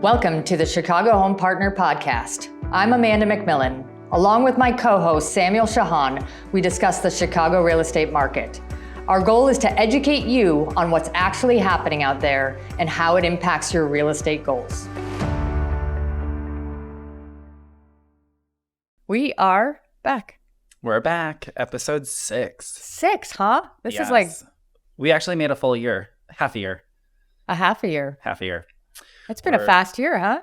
Welcome to the Chicago Home Partner Podcast. I'm Amanda McMillan. Along with my co-host Samuel Shahan, we discuss the Chicago real estate market. Our goal is to educate you on what's actually happening out there and how it impacts your real estate goals. We are back. We're back. Episode 6. 6, huh? This is like... We actually made a full year. Half a year. A half a year. Half a year. It's been a fast year, huh?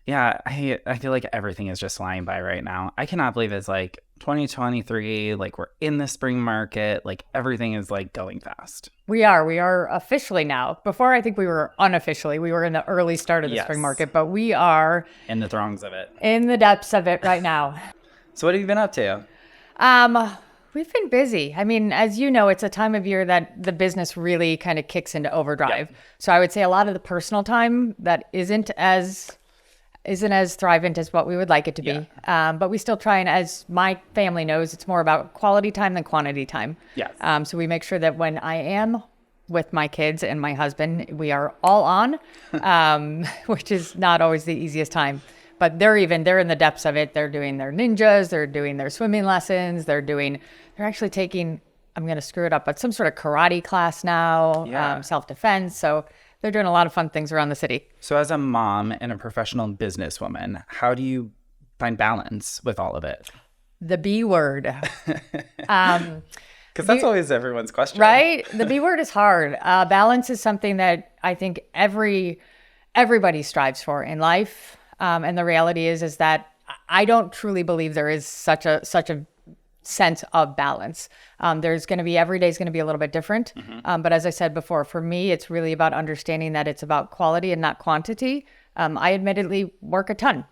Yeah, I feel like everything is just flying by right now. I cannot believe it's like 2023, like we're in the spring market, like everything is like going fast. We are officially now. Before I think we were unofficially, we were in the early start of the spring market, but we are in the throngs of it. In the depths of it right now. So what have you been up to? We've been busy. I mean, as you know, it's a time of year that the business really kind of kicks into overdrive. Yep. So I would say a lot of the personal time that isn't as thrivant as what we would like it to be. But we still try, and as my family knows, it's more about quality time than quantity time. Yes. So we make sure that when I am with my kids and my husband, we are all on, which is not always the easiest time. But they're in the depths of it. They're doing their ninjas. They're doing their swimming lessons. They're actually taking, I'm going to screw it up, but some sort of karate class now, self-defense. So they're doing a lot of fun things around the city. So as a mom and a professional businesswoman, how do you find balance with all of it? The B word. Because that's always everyone's question. Right? The B word is hard. Balance is something that I think everybody strives for in life. And the reality is that I don't truly believe there is such a sense of balance. There's going to be, every day is going to be a little bit different. Mm-hmm. But as I said before, for me, it's really about understanding that it's about quality and not quantity. I admittedly work a ton.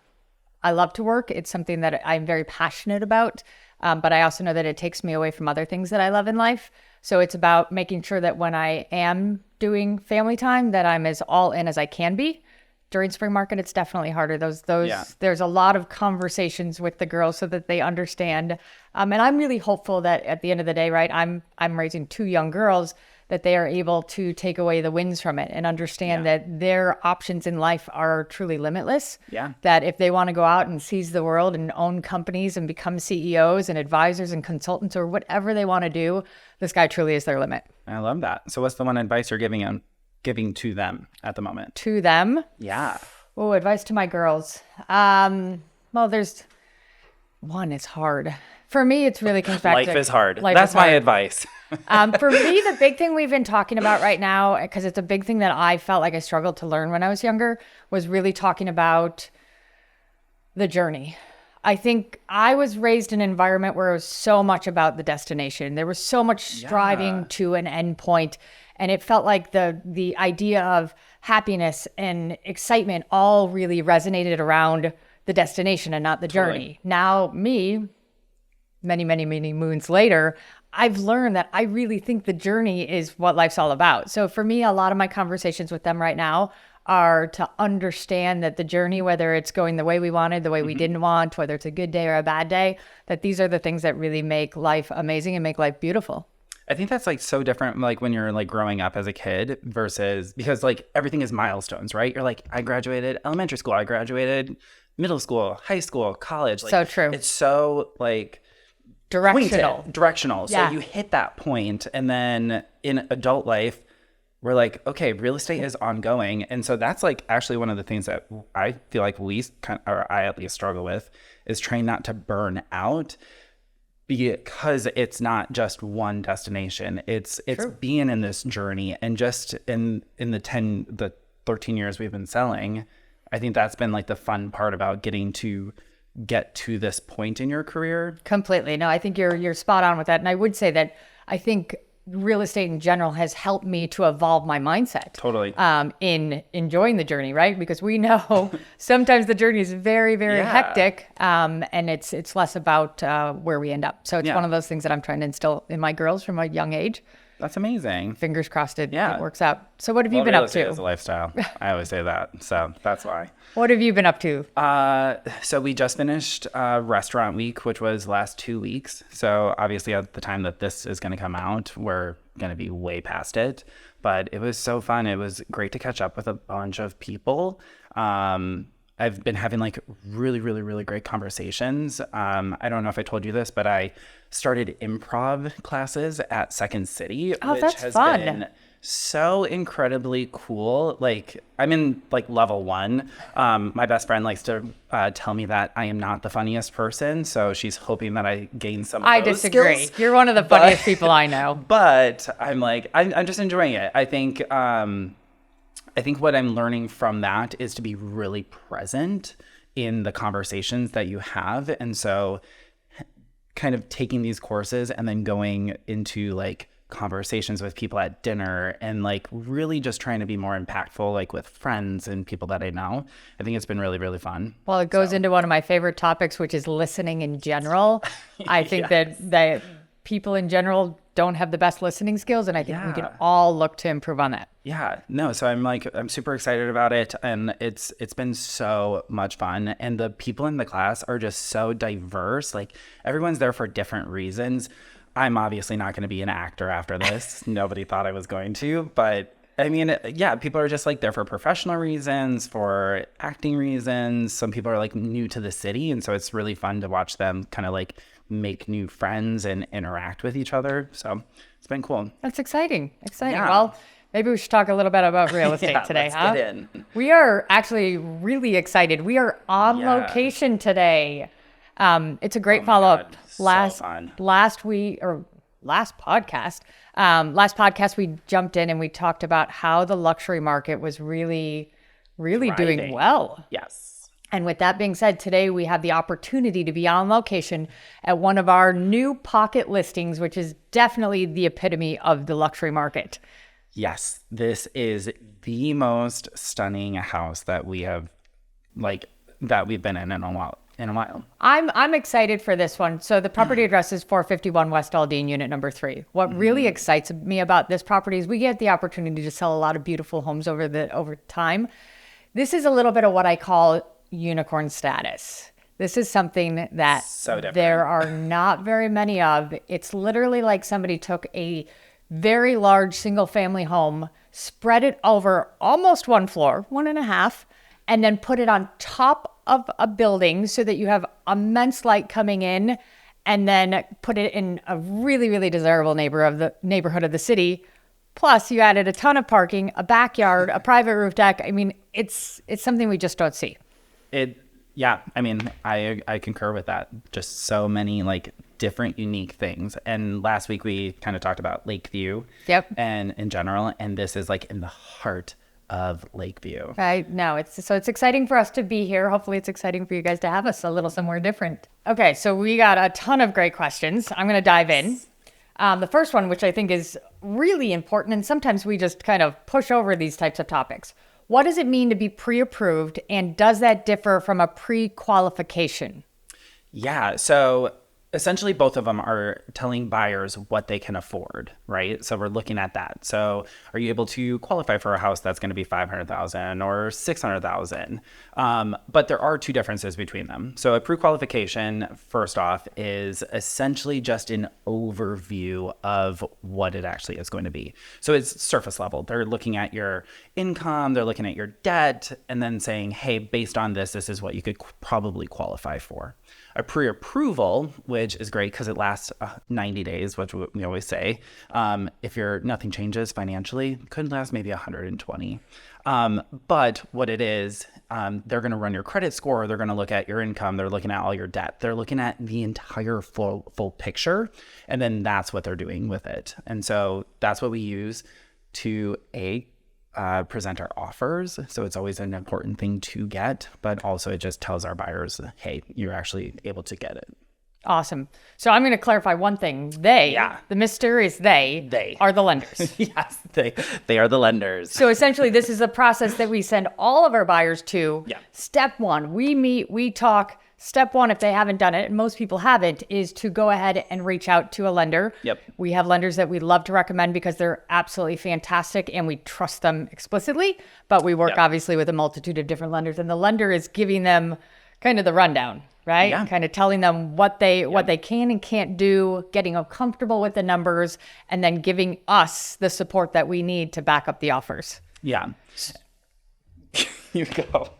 I love to work. It's something that I'm very passionate about. But I also know that it takes me away from other things that I love in life. So it's about making sure that when I am doing family time, that I'm as all in as I can be. During spring market, it's definitely harder. There's a lot of conversations with the girls so that they understand. And I'm really hopeful that at the end of the day, right, I'm raising 2 young girls, that they are able to take away the wins from it and understand that their options in life are truly limitless. Yeah. That if they want to go out and seize the world and own companies and become CEOs and advisors and consultants or whatever they want to do, the sky truly is their limit. I love that. So what's the one advice you're giving to them at the moment? To them? Yeah. Oh, advice to my girls. Well, there's one. It's hard. For me, it's really comes back to... Life is hard. That's my advice. For me, the big thing we've been talking about right now, because it's a big thing that I felt like I struggled to learn when I was younger, was really talking about the journey. I think I was raised in an environment where it was so much about the destination. There was so much striving to an end point. And it felt like the idea of happiness and excitement all really resonated around the destination and not the journey. Totally. Now, me, many, many, many moons later, I've learned that I really think the journey is what life's all about. So for me, a lot of my conversations with them right now are to understand that the journey, whether it's going the way we wanted, the way we didn't want, whether it's a good day or a bad day, that these are the things that really make life amazing and make life beautiful. I think that's like so different, like when you're like growing up as a kid versus, because like everything is milestones, right? You're like, I graduated elementary school, I graduated middle school, high school, college. Like, so true. It's so like directional. So you hit that point, and then in adult life, we're like, okay, real estate is ongoing. And so that's like actually one of the things that I feel like I at least struggle with, is trying not to burn out. Because it's not just one destination. It's being in this journey, and just in the 13 years we've been selling, I think that's been like the fun part about getting to get to this point in your career. Completely. No, I think you're spot on with that. And I would say that I think real estate in general has helped me to evolve my mindset. Totally. In enjoying the journey, right? Because we know sometimes the journey is very, very hectic, and it's less about where we end up. So it's one of those things that I'm trying to instill in my girls from a young age. That's amazing. Fingers crossed it works out. So what have you been up to? Real estate is a lifestyle. I always say that. So that's why. What have you been up to? So we just finished Restaurant Week, which was last 2 weeks. So obviously at the time that this is going to come out, we're going to be way past it. but it was so fun. It was great to catch up with a bunch of people. I've been having like really, really, really great conversations. I don't know if I told you this, but I started improv classes at Second City, which that's has fun. been so incredibly cool. Like I'm in like level 1. My best friend likes to tell me that I am not the funniest person, so she's hoping that I gain some of I those disagree. skills. You're one of the funniest people I know. But I'm like, I'm just enjoying it. I think what I'm learning from that is to be really present in the conversations that you have. And so kind of taking these courses and then going into like conversations with people at dinner and like really just trying to be more impactful, like with friends and people that I know. I think it's been really, really fun. Well, it goes into one of my favorite topics, which is listening in general. I think that people in general don't have the best listening skills, and I think we can all look to improve on that. Yeah, no, so I'm super excited about it, and it's been so much fun, and the people in the class are just so diverse. Like everyone's there for different reasons. I'm obviously not going to be an actor after this. Nobody thought I was going to, but I mean, yeah, people are just like there for professional reasons, for acting reasons. Some people are like new to the city, and so it's really fun to watch them kind of like make new friends and interact with each other. So it's been cool. That's exciting. Yeah. Well, maybe we should talk a little bit about real estate today, let's get in. We are actually really excited. We are on location today. It's a great follow-up. Last podcast, we jumped in and we talked about how the luxury market was really doing well. Yes. And with that being said, today we have the opportunity to be on location at one of our new pocket listings, which is definitely the epitome of the luxury market. Yes, this is the most stunning house that we have, that we've been in a while. I'm excited for this one. So the property address is 451 West Aldine, unit number 3. What really excites me about this property is we get the opportunity to sell a lot of beautiful homes over time. This is a little bit of what I call unicorn status. This is something that there are not very many of. It's literally like somebody took a very large single family home, spread it over almost 1 floor, 1.5, and then put it on top of a building so that you have immense light coming in, and then put it in a really, really desirable neighborhood of the city. Plus, you added a ton of parking, a backyard, a private roof deck. I mean, it's something we just don't see. I concur with that. Just so many like different unique things. And last week we kind of talked about Lakeview. Yep. And in general, and this is like in the heart of Lakeview. Right. No, it's exciting for us to be here. Hopefully it's exciting for you guys to have us a little somewhere different. Okay, so we got a ton of great questions. I'm going to dive in. The first one, which I think is really important, and sometimes we just kind of push over these types of topics. What does it mean to be pre-approved, and does that differ from a pre-qualification? Yeah, so essentially both of them are telling buyers what they can afford, right? So we're looking at that. So are you able to qualify for a house that's going to be $500,000 or $600,000? But there are two differences between them. So a pre-qualification, first off, is essentially just an overview of what it actually is going to be. So it's surface level. They're looking at your income, they're looking at your debt, and then saying, hey, based on this is what you could probably qualify for. A pre-approval, which is great because it lasts 90 days, which we always say. If nothing changes financially, could last maybe 120. But what it is, they're going to run your credit score. They're going to look at your income. They're looking at all your debt. They're looking at the entire full picture. And then that's what they're doing with it. And so that's what we use to present our offers. So it's always an important thing to get, but also it just tells our buyers, hey, you're actually able to get it. Awesome. So I'm going to clarify one thing. The mysterious they are the lenders. Yes, they are the lenders. So essentially this is a process that we send all of our buyers to. Yeah. Step one, we meet, we talk. Step one, if they haven't done it, and most people haven't, is to go ahead and reach out to a lender. Yep. We have lenders that we love to recommend because they're absolutely fantastic and we trust them explicitly, but we work obviously with a multitude of different lenders, and the lender is giving them kind of the rundown, right? Yeah. Kind of telling them what they can and can't do, getting them comfortable with the numbers, and then giving us the support that we need to back up the offers. Yeah. You go.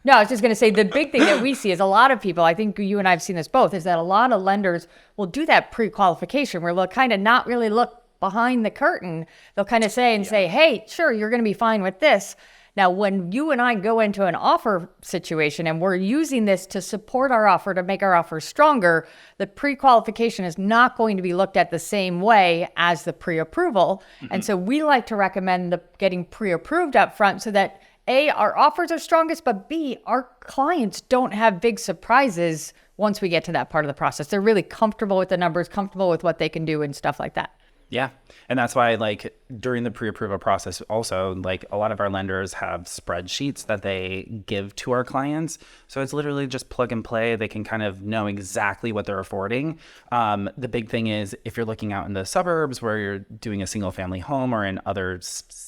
No, I was just going to say the big thing that we see is a lot of people, I think you and I have seen this both, is that a lot of lenders will do that pre-qualification where they'll kind of not really look behind the curtain. They'll kind of say, hey, sure, you're going to be fine with this. Now, when you and I go into an offer situation and we're using this to support our offer, to make our offer stronger, the pre-qualification is not going to be looked at the same way as the pre-approval. And so we like to recommend getting pre-approved up front so that A, our offers are strongest, but B, our clients don't have big surprises once we get to that part of the process. They're really comfortable with the numbers, comfortable with what they can do and stuff like that. Yeah. And that's why, like, during the pre-approval process also, like, a lot of our lenders have spreadsheets that they give to our clients. So it's literally just plug and play. They can kind of know exactly what they're affording. The big thing is if you're looking out in the suburbs where you're doing a single family home or in other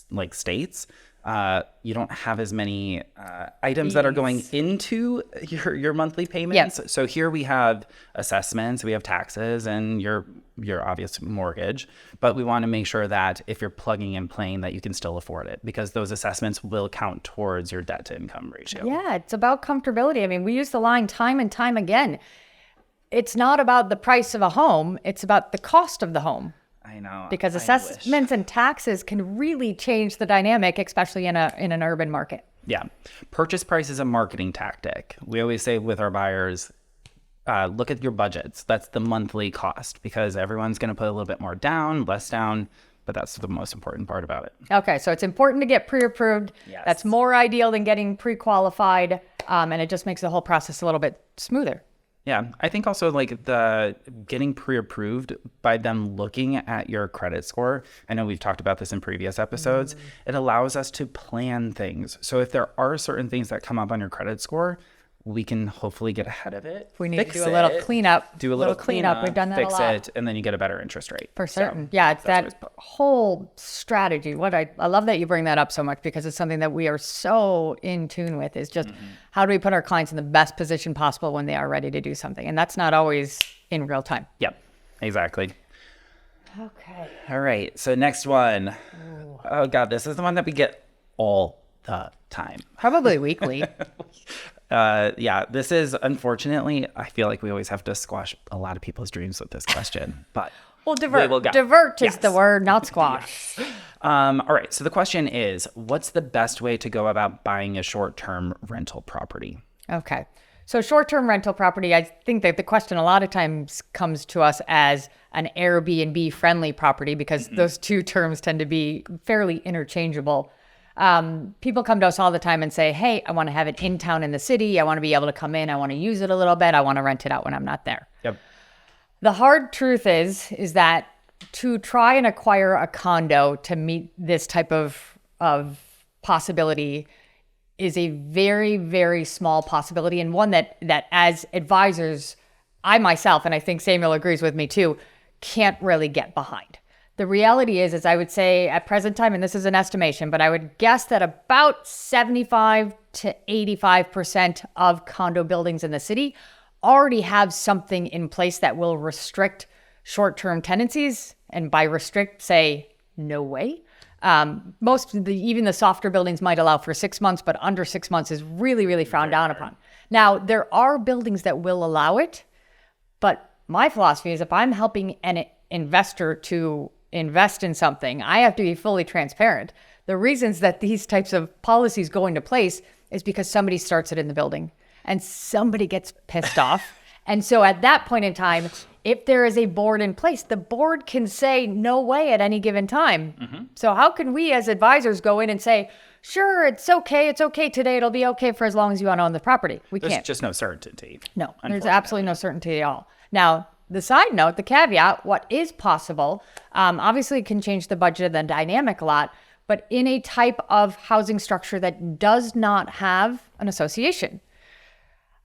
like states, you don't have as many items that are going into your monthly payments. Yep. So here we have assessments, we have taxes, and your obvious mortgage. But we want to make sure that if you're plugging and playing, that you can still afford it, because those assessments will count towards your debt to income ratio. Yeah, it's about comfortability. I mean, we use the line time and time again. It's not about the price of a home. It's about the cost of the home. I know. Because assessments and taxes can really change the dynamic, especially in an urban market. Yeah. Purchase price is a marketing tactic. We always say with our buyers, look at your budgets. That's the monthly cost, because everyone's going to put a little bit more down, less down, but that's the most important part about it. Okay, so it's important to get pre-approved. Yes. That's more ideal than getting pre-qualified, and it just makes the whole process a little bit smoother. Yeah, I think also like the getting pre-approved by them looking at your credit score. I know we've talked about this in previous episodes. It allows us to plan things. So if there are certain things that come up on your credit score, we can hopefully get ahead of it. We need to do a little cleanup. Do a little cleanup. We've done that fix a lot. it, and then you get a better interest rate. For certain. So Yeah, it's that's that whole strategy. I love that you bring that up so much, because it's something that we are so in tune with, is just how do we put our clients in the best position possible when they are ready to do something? And that's not always in real time. Yep, exactly. Okay. All right, so next one. Ooh. Oh God, this is the one that we get all the time. Probably weekly. Yeah, this is, unfortunately, I feel like we always have to squash a lot of people's dreams with this question, but Well, divert. will go. Divert is the word, not squash. All right, so the question is, what's the best way to go about buying a short-term rental property? Okay. So short-term rental property, I think that the question a lot of times comes to us as an Airbnb friendly property, because those two terms tend to be fairly interchangeable. People come to us all the time and say, hey, I want to have it in town in the city. I want to be able to come in. I want to use it a little bit. I want to rent it out when I'm not there. Yep. The hard truth is that to try and acquire a condo to meet this type of possibility is a very, very small possibility, and one that as advisors, I myself, and I think Samuel agrees with me too, can't really get behind. The reality is I would say at present time, and this is an estimation, but I would guess that about 75 to 85% of condo buildings in the city already have something in place that will restrict short-term tenancies. And by restrict, say, no way. Even the softer buildings might allow for 6 months, but under 6 months is really, really frowned down upon. Now, there are buildings that will allow it, but my philosophy is if I'm helping an investor to invest in something, I have to be fully transparent. The reasons that these types of policies go into place is because somebody starts it in the building and somebody gets pissed off. And so at that point in time, if there is a board in place, the board can say no way at any given time. So how can we as advisors go in and say, sure, it's okay today, it'll be okay for as long as you own the property? We can't. There's just no certainty. No, there's absolutely no certainty at all. Now, the side note, the caveat, what is possible, obviously it can change the budget and the dynamic a lot, but in a type of housing structure that does not have an association.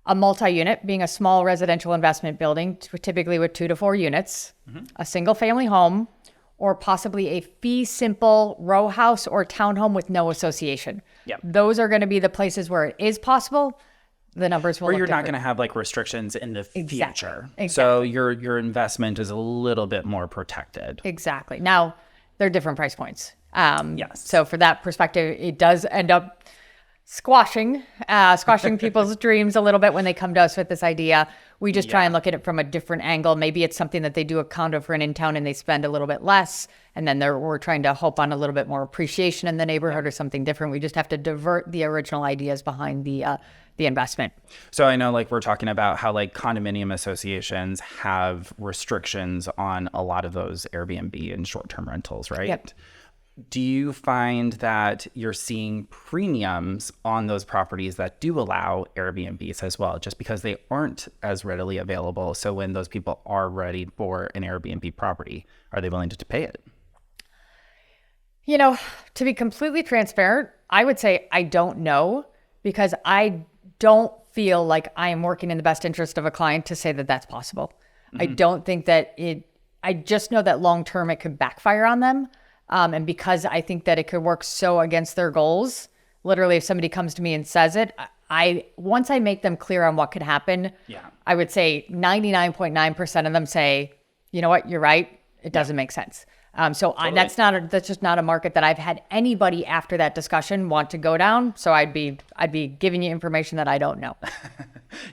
A multi-unit being a small residential investment building, typically with 2 to 4 units, a single family home, or possibly a fee simple row house or townhome with no association. Yep. Those are going to be the places where it is possible. the numbers will Or look you're not different. going to have like restrictions in the future. Exactly. So your investment is a little bit more protected. Exactly. Now, they're different price points. Yes. So for that perspective, it does end up squashing people's dreams a little bit when they come to us with this idea. We just try and look at it from a different angle. Maybe it's something that they do a condo for an in-town and they spend a little bit less, and then we're trying to hope on a little bit more appreciation in the neighborhood or something different. We just have to divert the original ideas behind the investment. So I know like we're talking about how like condominium associations have restrictions on a lot of those Airbnb and short-term rentals, right? Yep. Do you find that you're seeing premiums on those properties that do allow Airbnbs as well, just because they aren't as readily available? So when those people are ready for an Airbnb property, are they willing to pay it? You know, to be completely transparent, I would say I don't know, because I don't feel like I am working in the best interest of a client to say that that's possible. I don't think that I just know that long term it could backfire on them. And because I think that it could work so against their goals, literally if somebody comes to me and says it, once I make them clear on what could happen, I would say 99.9% of them say, you know what, you're right. It doesn't make sense. Totally. That's just not a market that I've had anybody after that discussion want to go down. So I'd be giving you information that I don't know.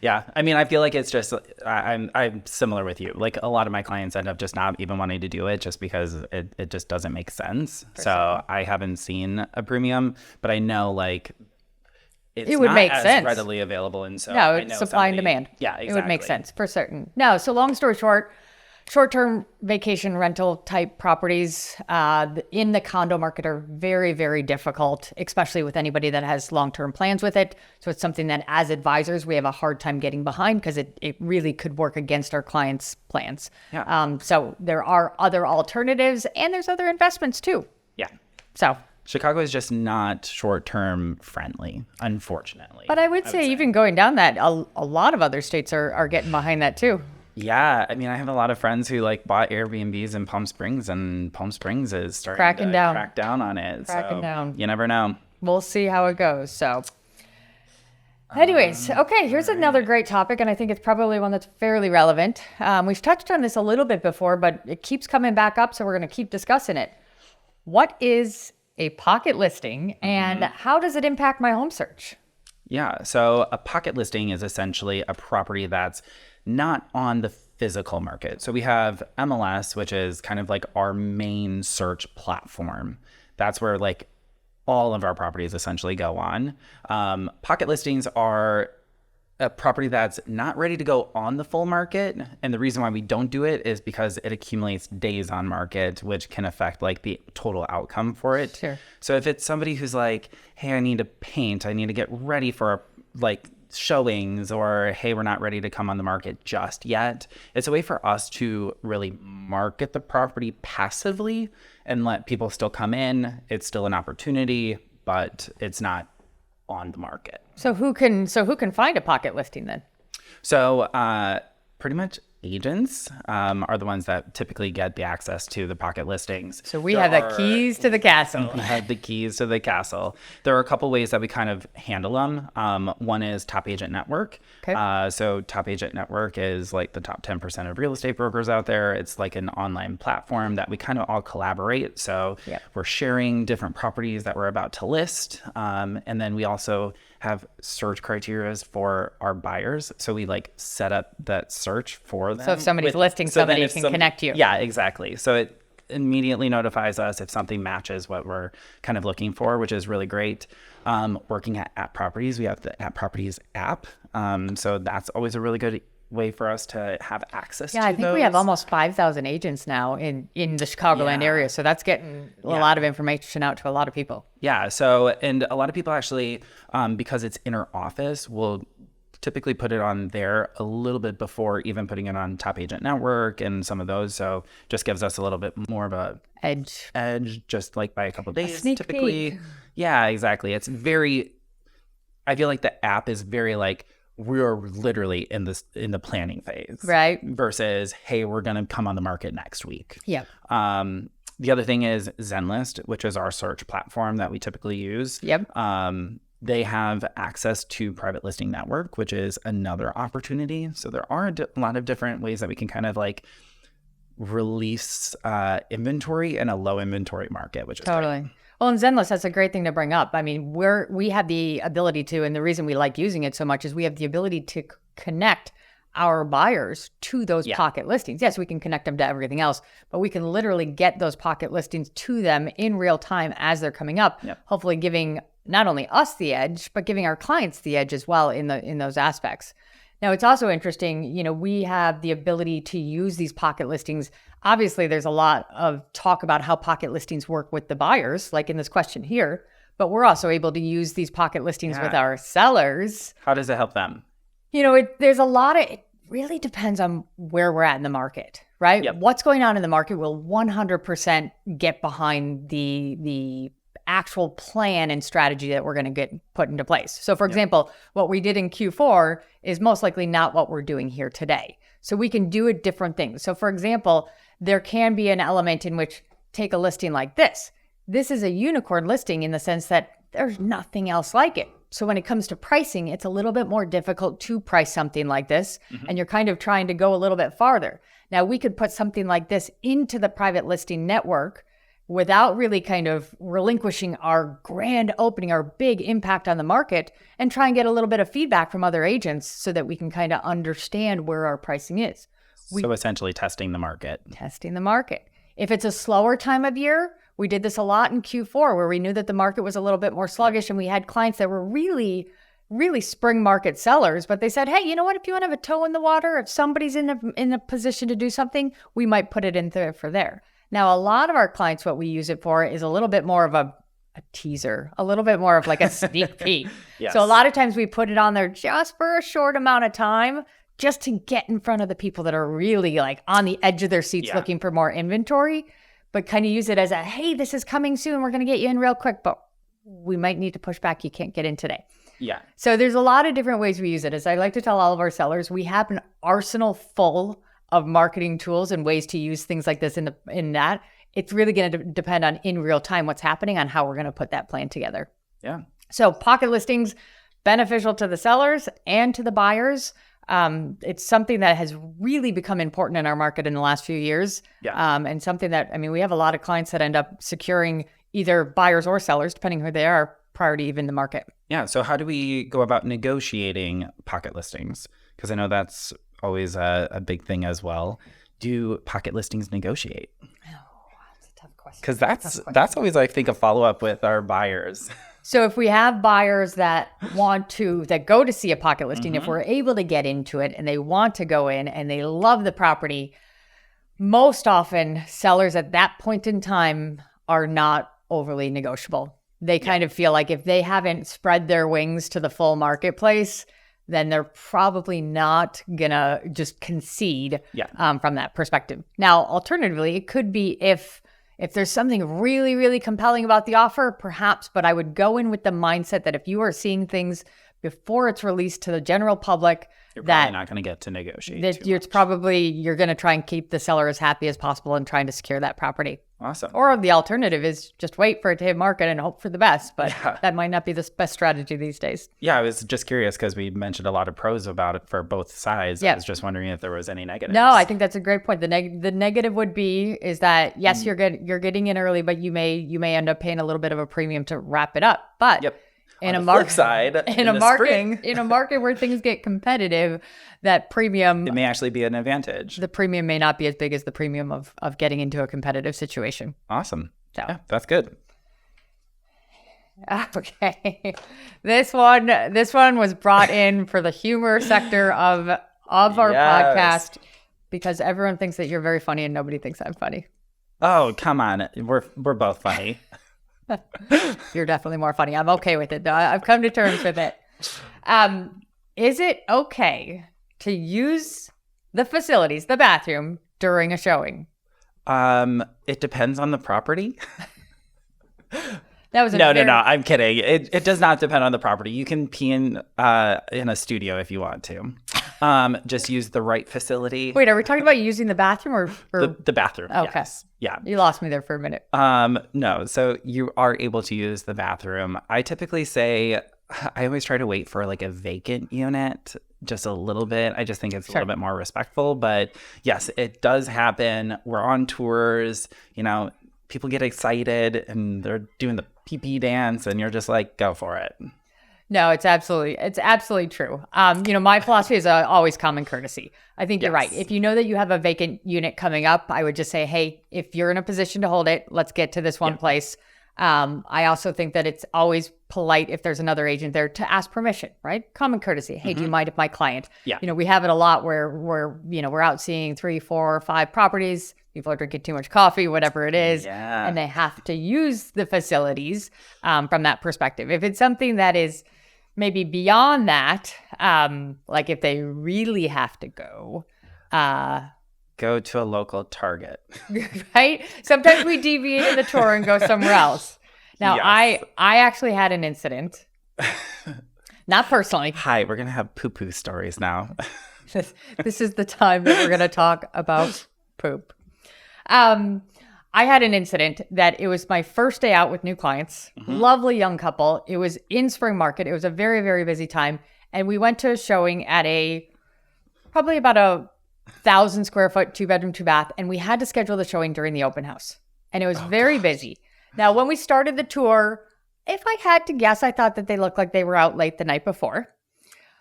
Yeah. I mean, I feel like it's just, I'm similar with you. Like a lot of my clients end up just not even wanting to do it just because it just doesn't make sense. So I haven't seen a premium, but I know like it would make sense. Readily available. And so no, it's supply and demand. Yeah, exactly. It would make sense for certain. No. So long story short, short-term vacation rental type properties in the condo market are very, very difficult, especially with anybody that has long-term plans with it. So it's something that as advisors, we have a hard time getting behind because it really could work against our clients' plans. Yeah. So there are other alternatives and there's other investments too. Yeah. So Chicago is just not short-term friendly, unfortunately. But I would say even going down that, a lot of other states are getting behind that too. Yeah, I mean, I have a lot of friends who like bought Airbnbs in Palm Springs, and Palm Springs is starting to crack down on it. Cracking down. You never know. We'll see how it goes. So, anyways, okay, here's another great topic, and I think it's probably one that's fairly relevant. We've touched on this a little bit before, but it keeps coming back up, so we're going to keep discussing it. What is a pocket listing, and how does it impact my home search? Yeah, so a pocket listing is essentially a property that's not on the physical market. So we have MLS, which is kind of like our main search platform. That's where like all of our properties essentially go on. Pocket listings are a property that's not ready to go on the full market. And the reason why we don't do it is because it accumulates days on market, which can affect like the total outcome for it. Sure. So if it's somebody who's like, hey, I need to paint, I need to get ready for like showings, or hey, we're not ready to come on the market just yet, it's a way for us to really market the property passively and let people still come in. It's still an opportunity, but it's not on the market. So who can find a pocket listing then? So pretty much agents are the ones that typically get the access to the pocket listings. So we have the keys to the castle. We have the keys to the castle. There are a couple ways that we kind of handle them. One is Top Agent Network. Okay. So Top Agent Network is like the top 10% of real estate brokers out there. It's like an online platform that we kind of all collaborate. So we're sharing different properties that we're about to list. And then we also have search criteria for our buyers. So we like set up that search for them. So if somebody's listing somebody, it can connect you. Yeah, exactly. So it immediately notifies us if something matches what we're kind of looking for, which is really great. Working at App Properties, we have the App Properties app. So that's always a really good way for us to have access to I think we have almost 5,000 agents now in the Chicagoland area. So that's getting a lot of information out to a lot of people. Yeah. So, and a lot of people actually, because it's inner office, will typically put it on there a little bit before even putting it on Top Agent Network and some of those. So just gives us a little bit more of a edge, just like by a couple of days, typically. Peek. Yeah, exactly. It's very, I feel like the app is very like, we're literally in the planning phase, right? Versus, hey, we're going to come on the market next week. Yeah. The other thing is Zenlist, which is our search platform that we typically use. Yep. They have access to private listing network, which is another opportunity. So there are a lot of different ways that we can kind of like release inventory in a low inventory market, which is Totally. great. Well, in Zenlist, that's a great thing to bring up. I mean, we have the ability to, and the reason we like using it so much is we have the ability to connect our buyers to those pocket listings. Yes, we can connect them to everything else, but we can literally get those pocket listings to them in real time as they're coming up, hopefully giving not only us the edge, but giving our clients the edge as well in those aspects. Now, it's also interesting, you know, we have the ability to use these pocket listings. Obviously, there's a lot of talk about how pocket listings work with the buyers, like in this question here, but we're also able to use these pocket listings with our sellers. How does it help them? You know, there's a lot of, it really depends on where we're at in the market, right? Yep. What's going on in the market will 100% get behind the actual plan and strategy that we're going to get put into place. So for example, what we did in Q4 is most likely not what we're doing here today. So we can do it different things. So for example, there can be an element in which, take a listing like this. This is a unicorn listing in the sense that there's nothing else like it. So when it comes to pricing, it's a little bit more difficult to price something like this. And you're kind of trying to go a little bit farther. Now we could put something like this into the private listing network without really kind of relinquishing our grand opening, our big impact on the market, and try and get a little bit of feedback from other agents so that we can kind of understand where our pricing is. So essentially testing the market. Testing the market. If it's a slower time of year, we did this a lot in Q4 where we knew that the market was a little bit more sluggish and we had clients that were really, really spring market sellers, but they said, hey, you know what, if you want to have a toe in the water, if somebody's in a position to do something, we might put it in there for there. Now, a lot of our clients, what we use it for is a little bit more of a teaser, a little bit more of like a sneak peek. So a lot of times we put it on there just for a short amount of time, just to get in front of the people that are really like on the edge of their seats looking for more inventory, but kind of use it as a, hey, this is coming soon. We're going to get you in real quick, but we might need to push back. You can't get in today. So there's a lot of different ways we use it. As I like to tell all of our sellers, we have an arsenal full of marketing tools and ways to use things like this in that. It's really going to depend on in real time what's happening on how we're going to put that plan together. So pocket listings, beneficial to the sellers and to the buyers. It's something that has really become important in our market in the last few years. And something that, I mean, we have a lot of clients that end up securing either buyers or sellers, depending who they are, prior to even the market. So how do we go about negotiating pocket listings? Because I know that's always a big thing as well. Do pocket listings negotiate? Oh, that's a tough question. Because that's always, I think, a follow-up with our buyers. So if we have buyers that go to see a pocket listing, if we're able to get into it and they want to go in and they love the property, most often sellers at that point in time are not overly negotiable. They kind of feel like if they haven't spread their wings to the full marketplace, then they're probably not gonna just concede from that perspective. Now, alternatively, it could be if there's something really, really compelling about the offer, perhaps, but I would go in with the mindset that if you are seeing things before it's released to the general public, you're probably not going to get to negotiate. You're going to try and keep the seller as happy as possible and trying to secure that property. Awesome. Or the alternative is just wait for it to hit market and hope for the best, but that might not be the best strategy these days. I was just curious because we mentioned a lot of pros about it for both sides. I was just wondering if there was any negatives. No, I think that's a great point. The negative would be is that yes, you're getting in early, but you may end up paying a little bit of a premium to wrap it up. But in a market side, in a market where things get competitive, that premium, it may actually be an advantage. The premium may not be as big as the premium of getting into a competitive situation. Awesome. So that's good. Okay. This one was brought in for the humor sector of our podcast because everyone thinks that you're very funny and nobody thinks I'm funny. Oh, come on. We're both funny. You're definitely more funny. I'm okay with it, though. I've come to terms with it. Is it okay to use the facilities, the bathroom, during a showing? It depends on the property. That was no. I'm kidding. It does not depend on the property. You can pee in a studio if you want to. Just use the right facility. Wait, are we talking about using the bathroom or... The bathroom? Okay. Yes. Yeah. You lost me there for a minute. No. So you are able to use the bathroom. I typically say I always try to wait for like a vacant unit just a little bit. I just think it's a little bit more respectful. But yes, it does happen. We're on tours, people get excited and they're doing the pee dance and you're just like, go for it. No, it's absolutely true. My philosophy is always common courtesy. I think you're right. If you know that you have a vacant unit coming up, I would just say, hey, if you're in a position to hold it, let's get to this one place. I also think that it's always polite if there's another agent there to ask permission, right? Common courtesy. Hey, do you mind if my client? Yeah. We have it a lot where we're out seeing 3, 4, 5 properties. People are drinking too much coffee, whatever it is, and they have to use the facilities from that perspective. If it's something that is maybe beyond that, like if they really have to go to a local Target. Right? Sometimes we deviate in the tour and go somewhere else. Now, I actually had an incident. Not personally. Hi, we're going to have poo-poo stories now. This is the time that we're going to talk about poop. I had an incident that it was my first day out with new clients. Lovely young couple. It was in spring market. It was a very, very busy time. And we went to a showing at probably about a 1,000 square foot, 2-bedroom, 2-bath. And we had to schedule the showing during the open house. And it was very busy. Now, when we started the tour, if I had to guess, I thought that they looked like they were out late the night before.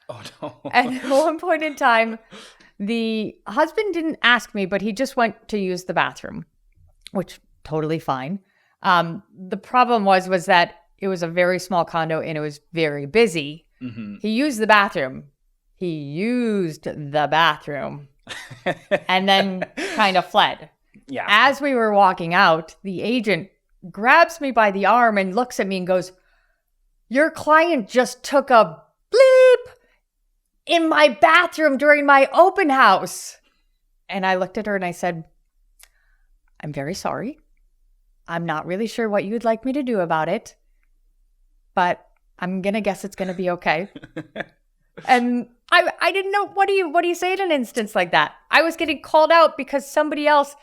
Oh, no. And at one point in time, the husband didn't ask me, but he just went to use the bathroom, which totally fine. The problem was that it was a very small condo and it was very busy. He used the bathroom. And then kind of fled. Yeah. As we were walking out, the agent grabs me by the arm and looks at me and goes, "Your client just took a bleep in my bathroom during my open house." And I looked at her and I said, "I'm very sorry. I'm not really sure what you'd like me to do about it, but I'm going to guess it's going to be okay." And I didn't know, what do you say in an instance like that? I was getting called out because somebody else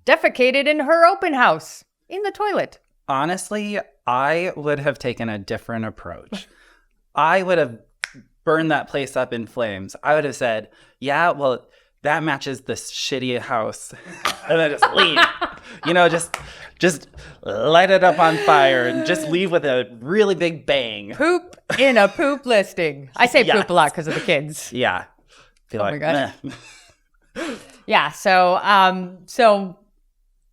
defecated in her open house in the toilet. Honestly, I would have taken a different approach. I would have burned that place up in flames. I would have said, yeah, well, that matches this shitty house. And then just leave. Just light it up on fire and just leave with a really big bang. Poop in a poop listing. I say poop a lot because of the kids. Yeah. My God. Yeah. So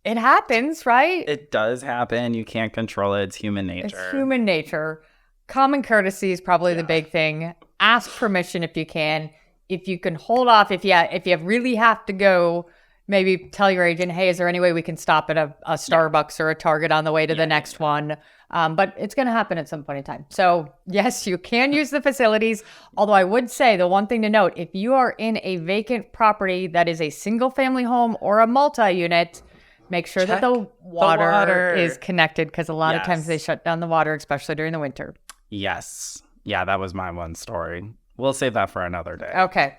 it happens, right? It does happen. You can't control it. It's human nature. It's human nature. Common courtesy is probably the big thing. Ask permission if you can. If you can hold off, if you really have to go, maybe tell your agent, hey, is there any way we can stop at a Starbucks or a Target on the way to the next one? But it's going to happen at some point in time. So yes, you can use the facilities. Although I would say the one thing to note, if you are in a vacant property that is a single family home or a multi-unit, make sure that the water is connected, because a lot of times they shut down the water, especially during the winter. Yes. Yeah, that was my one story. We'll save that for another day. Okay.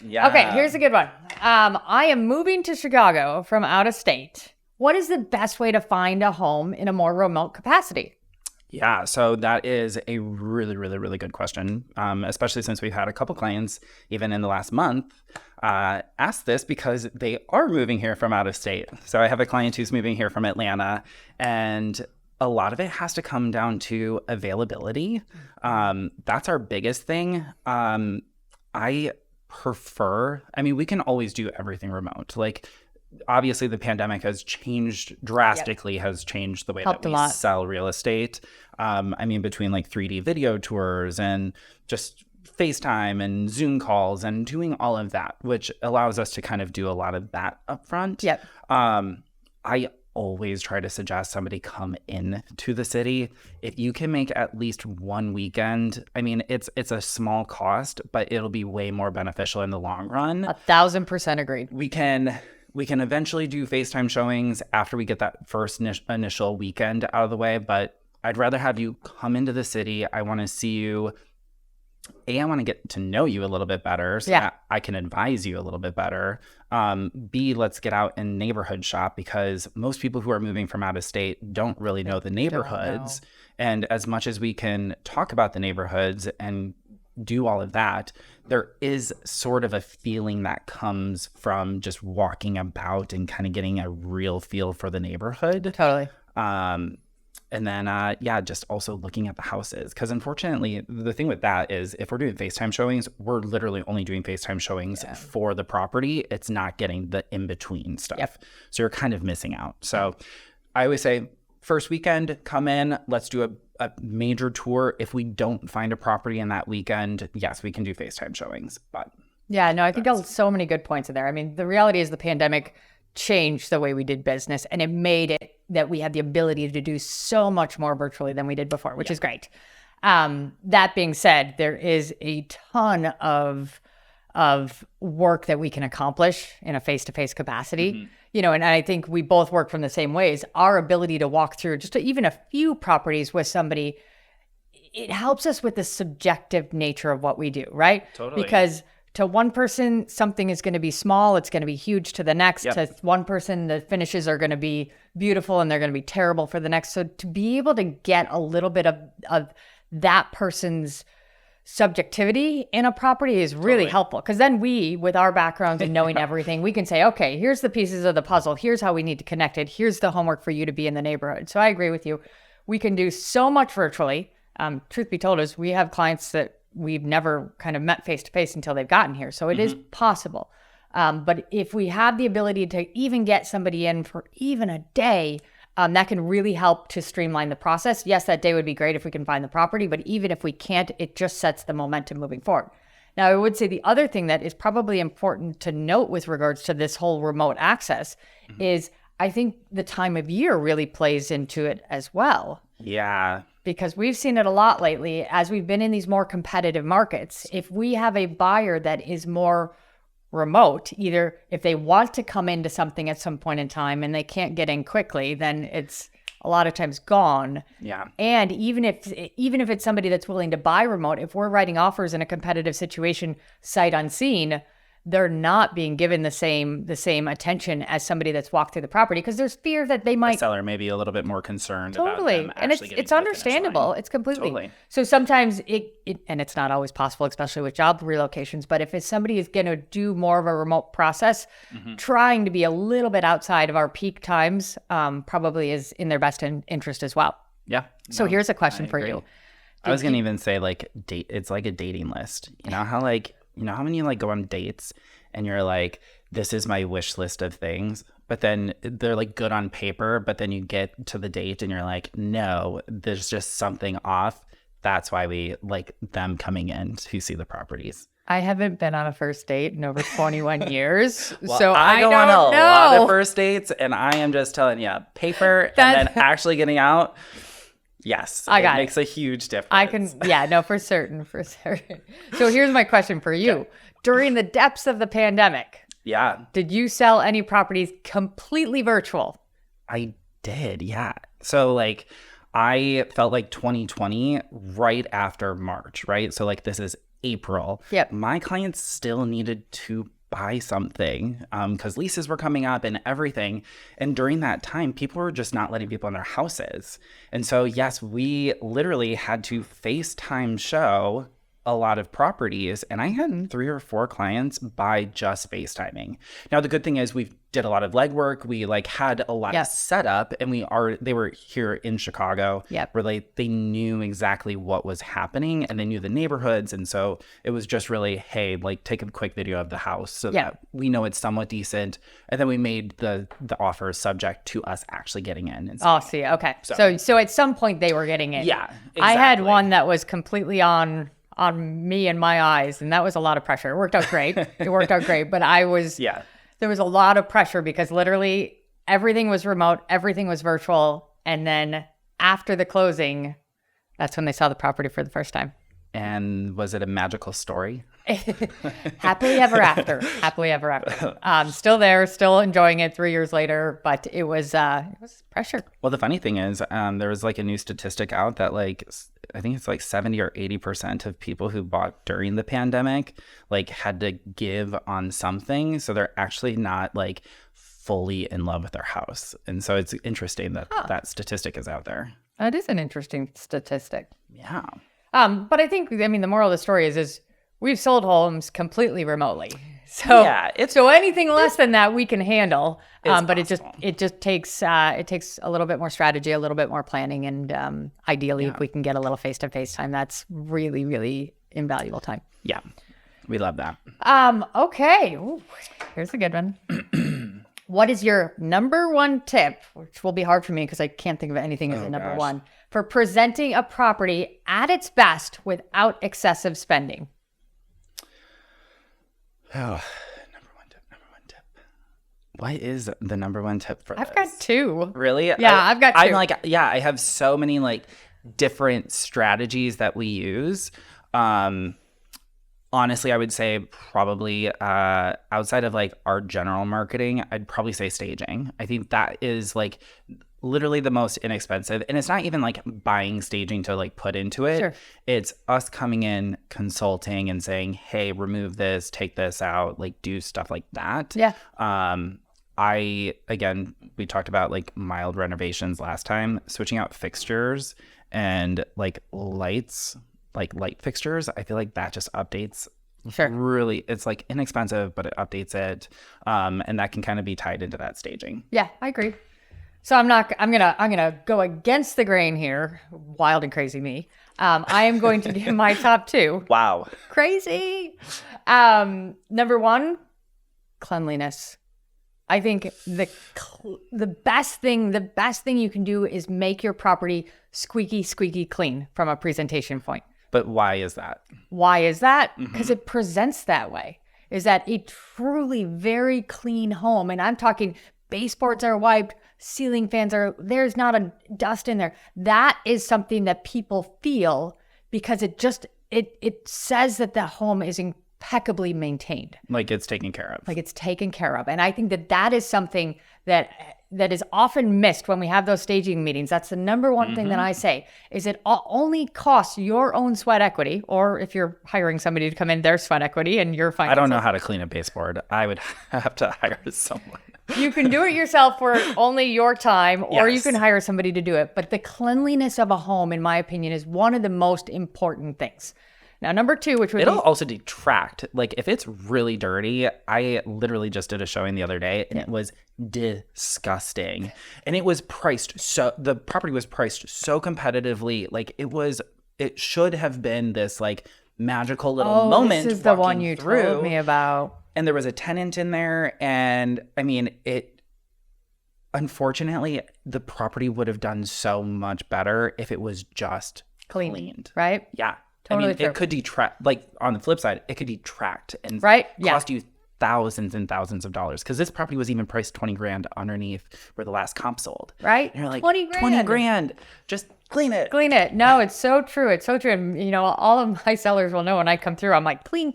Okay, here's a good one. I am moving to Chicago from out of state. What is the best way to find a home in a more remote capacity? Yeah, so that is a really, really, really good question, especially since we've had a couple clients, even in the last month, ask this because they are moving here from out of state. So I have a client who's moving here from Atlanta, and a lot of it has to come down to availability. That's our biggest thing. I mean, we can always do everything remote. Like, obviously the pandemic has changed drastically, has changed the way that we sell real estate. I mean, between like 3D video tours and just FaceTime and Zoom calls and doing all of that, which allows us to kind of do a lot of that upfront. Yep. I always try to suggest somebody come in to the city. If you can make at least one weekend, I mean, it's a small cost, but it'll be way more beneficial in the long run. 1,000% agreed. We can eventually do FaceTime showings after we get that first initial weekend out of the way, but I'd rather have you come into the city. I want to see you A, I want to get to know you a little bit better so that I can advise you a little bit better. B, let's get out and neighborhood shop, because most people who are moving from out of state don't really know the neighborhoods. And as much as we can talk about the neighborhoods and do all of that, there is sort of a feeling that comes from just walking about and kind of getting a real feel for the neighborhood. Totally. And then, just also looking at the houses. Because unfortunately, the thing with that is if we're doing FaceTime showings, we're literally only doing FaceTime showings for the property. It's not getting the in-between stuff. So you're kind of missing out. So I always say, first weekend, come in, let's do a major tour. If we don't find a property in that weekend, yes, we can do FaceTime showings. But yeah, no, I think so many good points in there. I mean, the reality is the pandemic changed the way we did business, and it made it that we had the ability to do so much more virtually than we did before, which is great. That being said, there is a ton of work that we can accomplish in a face-to-face capacity. You know, and I think we both work from the same ways. Our ability to walk through just even a few properties with somebody, it helps us with the subjective nature of what we do, right? Totally. Because to one person, something is going to be small. It's going to be huge to the next. To one person, the finishes are going to be beautiful and they're going to be terrible for the next. So to be able to get a little bit of that person's subjectivity in a property is really helpful. Because then we, with our backgrounds and knowing everything, we can say, okay, here's the pieces of the puzzle. Here's how we need to connect it. Here's the homework for you to be in the neighborhood. So I agree with you. We can do so much virtually. Truth be told is we have clients that we've never kind of met face-to-face until they've gotten here. So it is possible. But if we have the ability to even get somebody in for even a day, that can really help to streamline the process. Yes, that day would be great if we can find the property, but even if we can't, it just sets the momentum moving forward. Now, I would say the other thing that is probably important to note with regards to this whole remote access is I think the time of year really plays into it as well. Yeah. Because we've seen it a lot lately as we've been in these more competitive markets. If we have a buyer that is more remote, either if they want to come into something at some point in time and they can't get in quickly, then it's a lot of times gone. Yeah. And even if it's somebody that's willing to buy remote, if we're writing offers in a competitive situation, sight unseen, they're not being given the same attention as somebody that's walked through the property because there's fear that they might. The seller may be a little bit more concerned about them and it's understandable. It's completely. So sometimes it and it's not always possible, especially with job relocations. But if somebody is going to do more of a remote process, trying to be a little bit outside of our peak times probably is in their best interest as well. Yeah. So here's a question for you. I was gonna even say it's like a dating list. You know how when you go on dates and you're like, this is my wish list of things, but then they're good on paper, but then you get to the date and you're like, no, there's just something off. That's why we like them coming in to see the properties. I haven't been on a first date in over 21 years, well, so I go don't on a know. lot of first dates, and I am just telling you, paper and then actually getting out. Yes, it makes a huge difference. For certain. So here's my question for you. Okay. During the depths of the pandemic, did you sell any properties completely virtual? I did, yeah. So I felt like 2020 right after March, right? So this is April. Yep. My clients still needed to buy something because leases were coming up and everything. And during that time, people were just not letting people in their houses. And so, yes, we literally had to FaceTime show a lot of properties. And I had 3 or 4 clients buy just FaceTiming. Now, the good thing is we did a lot of legwork. We had a lot of setup, and they were here in Chicago where they knew exactly what was happening and they knew the neighborhoods. And so it was just really, hey, take a quick video of the house so that we know it's somewhat decent. And then we made the offer subject to us actually getting in. And okay. So at some point they were getting in. Yeah, exactly. I had one that was completely on me and my eyes, and that was a lot of pressure. It worked out great. But there was a lot of pressure because literally everything was remote, everything was virtual. And then after the closing, that's when they saw the property for the first time. And was it a magical story? Happily ever after. Happily ever after. Still there, still enjoying it 3 years later, but it was pressure. Well, the funny thing is, there was like a new statistic out that like I think it's like 70 or 80% of people who bought during the pandemic like had to give on something, so they're actually not like fully in love with their house. And so it's interesting that that statistic is out there. That is an interesting statistic. Yeah. But I think, I mean, the moral of the story is we've sold homes completely remotely. So, yeah, so anything less than that we can handle. But possible. it just takes a little bit more strategy, a little bit more planning, and ideally, if we can get a little face-to-face time, that's really, really invaluable time. Yeah, we love that. Okay, ooh, here's a good one. What is your number one tip, which will be hard for me because I can't think of anything as a number one, for presenting a property at its best without excessive spending? Oh, number one tip. What is the number one tip for I've this? got two. Really? Yeah, I've got two. I'm like, yeah, I have so many like different strategies that we use. Honestly, I would say probably outside of like our general marketing, I'd probably say staging. I think that is like literally the most inexpensive. And it's not even like buying staging to like put into it. Sure. It's us coming in, consulting and saying, hey, remove this, take this out, like do stuff like that. Yeah. We talked about like mild renovations last time, switching out fixtures and like lights, like light fixtures. I feel like that just updates. Sure. Really, it's like inexpensive, but it updates it. And that can kind of be tied into that staging. Yeah, I agree. So I'm gonna go against the grain here. Wild and crazy me. I am going to give my top two. Wow. Crazy. Number one, cleanliness. I think the best thing you can do is make your property squeaky clean from a presentation point. But why is that? Why is that? Because it presents that way. Is that a truly very clean home? And I'm talking baseboards are wiped, ceiling fans there's not a dust in there. That is something that people feel because it says that the home is impeccably maintained. Like it's taken care of. Like it's taken care of. And I think that is something that is often missed when we have those staging meetings. That's the number one thing that I say is it only costs your own sweat equity, or if you're hiring somebody to come in, their sweat equity and you're fine. I don't know how to clean a baseboard. I would have to hire someone. You can do it yourself for only your time, or you Yes. can hire somebody to do it. But the cleanliness of a home, in my opinion, is one of the most important things. Now, number two, which would It'll be... also detract. Like if it's really dirty, I literally just did a showing the other day and it was disgusting. And it was the property was priced so competitively. Like it should have been this like magical little moment. This is the one walking you through. told me about. And there was a tenant in there. And I mean, unfortunately, the property would have done so much better if it was just cleaned. Right? Yeah. Totally I mean, true. it could detract, like on the flip side, it could detract and Right? Yeah. cost you thousands and thousands of dollars. Because this property was even priced $20,000 underneath where the last comp sold. Right? And you're like, 20 grand. $20,000. Just clean it. Clean it. No, it's so true. It's so true. And, you know, all of my sellers will know when I come through, I'm like, clean.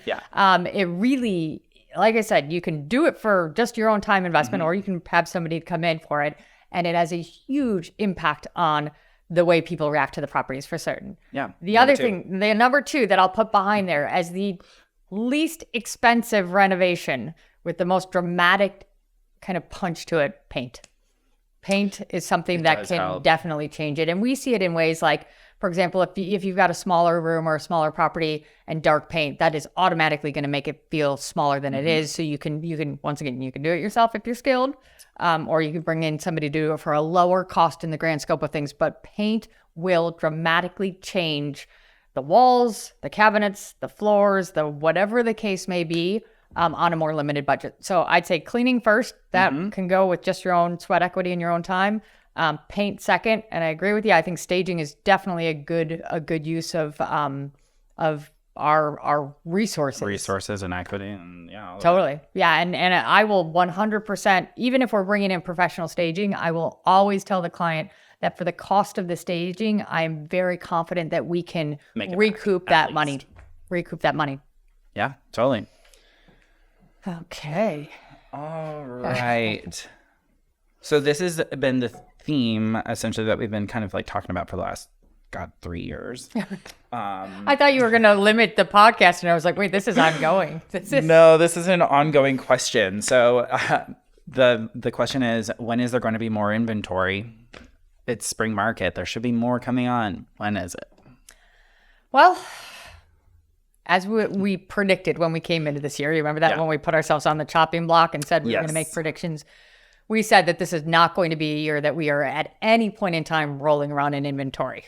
Yeah. It really, like I said, you can do it for just your own time investment, or you can have somebody come in for it. And it has a huge impact on the way people react to the properties for certain. Yeah. The other thing, the number two that I'll put behind there as the least expensive renovation with the most dramatic kind of punch to it, paint. Paint is something that can definitely change it. And we see it in ways like, for example, if you've got a smaller room or a smaller property and dark paint, that is automatically going to make it feel smaller than it is. So you can once again, you can do it yourself if you're skilled, or you can bring in somebody to do it for a lower cost in the grand scope of things. But paint will dramatically change the walls, the cabinets, the floors, the whatever the case may be, on a more limited budget. So I'd say cleaning first. That can go with just your own sweat equity and your own time. Paint second, and I agree with you. I think staging is definitely a good use of our Resources and equity, and yeah. Totally. Yeah, and I will 100%, even if we're bringing in professional staging, I will always tell the client that for the cost of the staging, I'm very confident that we can Make it recoup back, that money. Recoup that money. Yeah, totally. Okay. All right. So this has been the theme, essentially, that we've been kind of like talking about for the last, 3 years. I thought you were going to limit the podcast, and I was like, wait, this is ongoing. No, this is an ongoing question. So the question is, when is there going to be more inventory? It's spring market. There should be more coming on. When is it? Well, as we predicted when we came into this year, you remember that when we put ourselves on the chopping block and said we were going to make predictions? We said that this is not going to be a year that we are at any point in time rolling around in inventory.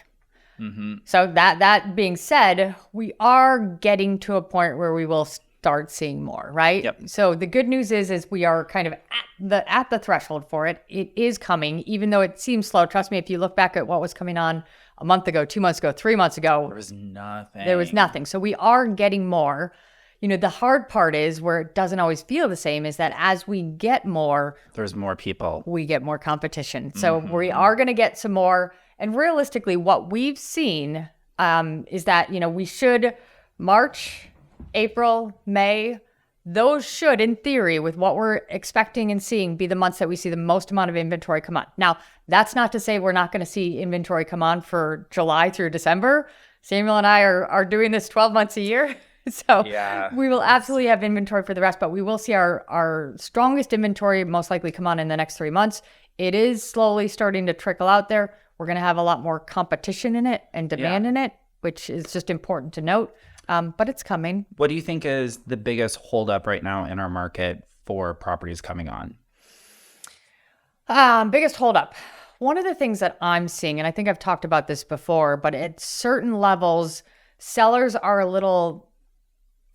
Mm-hmm. So that being said, we are getting to a point where we will start seeing more, right? Yep. So the good news is we are kind of at the threshold for it. It is coming, even though it seems slow. Trust me, if you look back at what was coming on a month ago, 2 months ago, 3 months ago, there was nothing. So we are getting more. The hard part is where it doesn't always feel the same is that as we get more, there's more people. We get more competition. So we are going to get some more. And realistically, what we've seen is that, we should March, April, May, those should, in theory, with what we're expecting and seeing, be the months that we see the most amount of inventory come on. Now, that's not to say we're not going to see inventory come on for July through December. Samuel and I are doing this 12 months a year. So we will absolutely have inventory for the rest, but we will see our strongest inventory most likely come on in the next 3 months. It is slowly starting to trickle out there. We're going to have a lot more competition in it and demand in it, which is just important to note. But it's coming. What do you think is the biggest holdup right now in our market for properties coming on? Biggest holdup. One of the things that I'm seeing, and I think I've talked about this before, but at certain levels, sellers are a little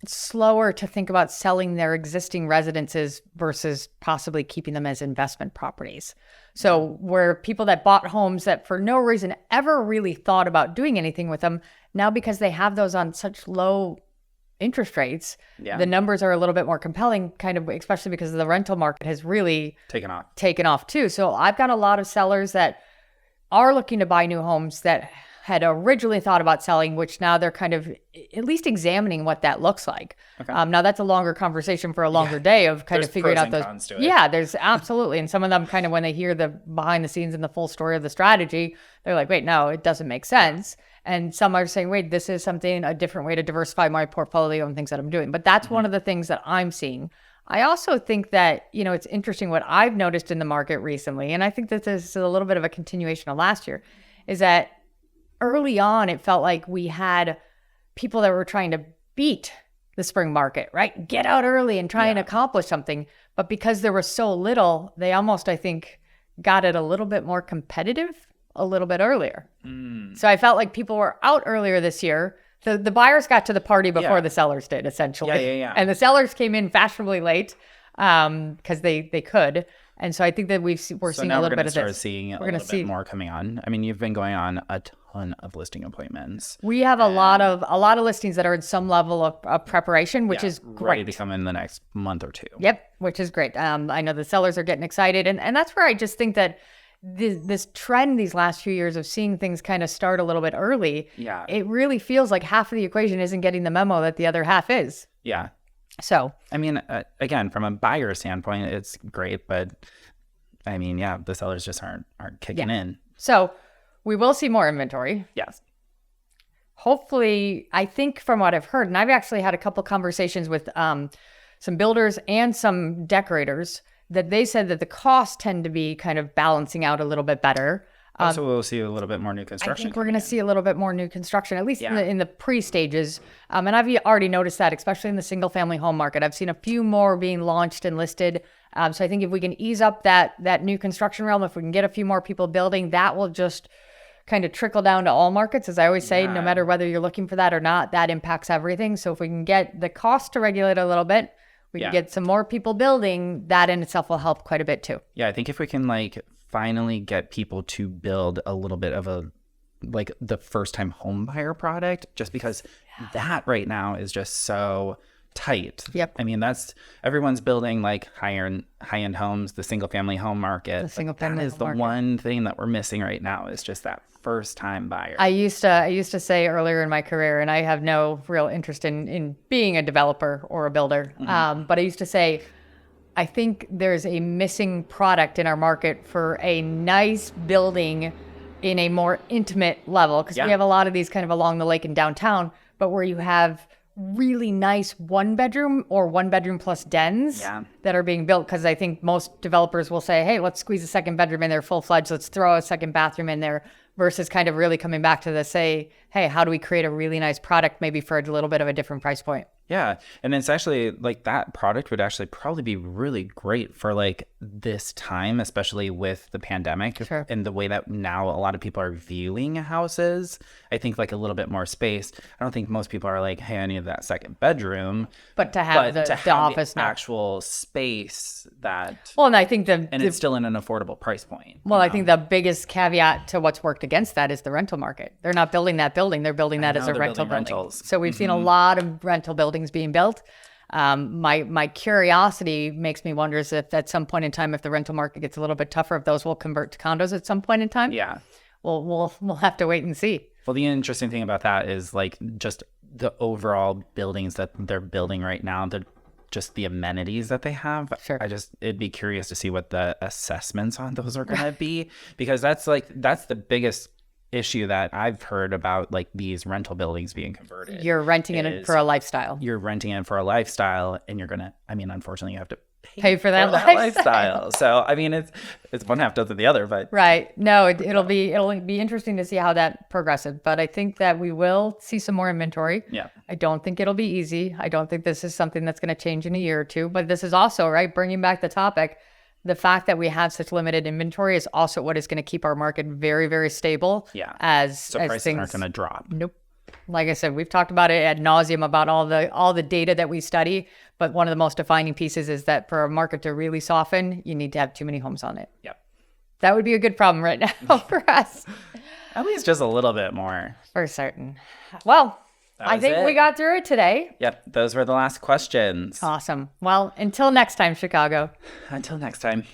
slower to think about selling their existing residences versus possibly keeping them as investment properties. So where people that bought homes that for no reason ever really thought about doing anything with them, now because they have those on such low interest rates, the numbers are a little bit more compelling, kind of, especially because the rental market has really taken off too. So I've got a lot of sellers that are looking to buy new homes that had originally thought about selling, which now they're kind of at least examining what that looks like. Okay. Now that's a longer conversation for a longer day of kind of figuring out those. Yeah, there's absolutely. And some of them kind of, when they hear the behind the scenes and the full story of the strategy, they're like, wait, no, it doesn't make sense. And some are saying, wait, this is a different way to diversify my portfolio and things that I'm doing. But that's one of the things that I'm seeing. I also think that, it's interesting what I've noticed in the market recently, and I think that this is a little bit of a continuation of last year, is that early on, it felt like we had people that were trying to beat the spring market, right? Get out early and try and accomplish something. But because there was so little, they almost, I think, got it a little bit more competitive a little bit earlier. So I felt like people were out earlier this year. The buyers got to the party before the sellers did, essentially. And the sellers came in fashionably late because they could. And so I think that we're seeing a little bit of this. We're seeing a little bit more coming on. I mean, you've been going on a ton of listing appointments. We have a lot of listings that are in some level of preparation, which is great. Ready to come in the next month or two. Yep, which is great. I know the sellers are getting excited, and that's where I just think that this trend these last few years of seeing things kind of start a little bit early, it really feels like half of the equation isn't getting the memo that the other half is. Yeah. So, I mean, again, from a buyer standpoint, it's great, but I mean, the sellers just aren't kicking in. So we will see more inventory. Yes. Hopefully, I think from what I've heard, and I've actually had a couple conversations with some builders and some decorators, that they said that the costs tend to be kind of balancing out a little bit better. So we'll see a little bit more new construction. I think we're going to see a little bit more new construction, at least in the pre-stages. And I've already noticed that, especially in the single-family home market. I've seen a few more being launched and listed. So I think if we can ease up that new construction realm, if we can get a few more people building, that will just kind of trickle down to all markets. As I always say, no matter whether you're looking for that or not, that impacts everything. So if we can get the cost to regulate a little bit, we can get some more people building, that in itself will help quite a bit too. Yeah, I think if we can finally get people to build a little bit of the first time home buyer product, just because that right now is just so tight. Yep. I mean, everyone's building like high-end homes, the single-family home market. The single-family that is home the market. one thing that we're missing right now is just that first-time buyer. I used to say earlier in my career, and I have no real interest in being a developer or a builder, but I used to say, I think there's a missing product in our market for a nice building in a more intimate level, because we have a lot of these kind of along the lake in downtown, but where you have really nice one bedroom or one bedroom plus dens that are being built. Because I think most developers will say, hey, let's squeeze a second bedroom in there full fledged, let's throw a second bathroom in there, versus kind of really coming back to say, hey, how do we create a really nice product maybe for a little bit of a different price point? Yeah. And it's actually like that product would actually probably be really great for like this time, especially with the pandemic and the way that now a lot of people are viewing houses. I think like a little bit more space. I don't think most people are like, hey, I need that second bedroom. But to have the office the actual space that. Well, and I think it's still in an affordable price point. Well, I think the biggest caveat to what's worked against that is the rental market. They're not building that building. They're building that as a rental building. Rentals. So we've seen a lot of rental buildings being built. My curiosity makes me wonder is if at some point in time, if the rental market gets a little bit tougher, if those will convert to condos at some point in time. Yeah. We'll have to wait and see. Well, the interesting thing about that is like just the overall buildings that they're building right now, just the amenities that they have. Sure. It'd be curious to see what the assessments on those are going to be, because that's the biggest issue that I've heard about like these rental buildings being converted. You're renting it for a lifestyle. You're renting it for a lifestyle, and you're gonna, I mean, unfortunately, you have to pay for that lifestyle. So I mean, it's one half doesn't the other, but right. No, it'll be interesting to see how that progresses. But I think that we will see some more inventory. Yeah. I don't think it'll be easy. I don't think this is something that's going to change in a year or two. But this is also, right, bringing back the topic, the fact that we have such limited inventory is also what is going to keep our market very, very stable. Yeah. So prices things aren't going to drop. Nope. Like I said, we've talked about it ad nauseum about all the data that we study. But one of the most defining pieces is that for a market to really soften, you need to have too many homes on it. Yep. That would be a good problem right now for us. At least just a little bit more. For certain. Well, I think we got through it today. Yep. Those were the last questions. Awesome. Well, until next time, Chicago. Until next time.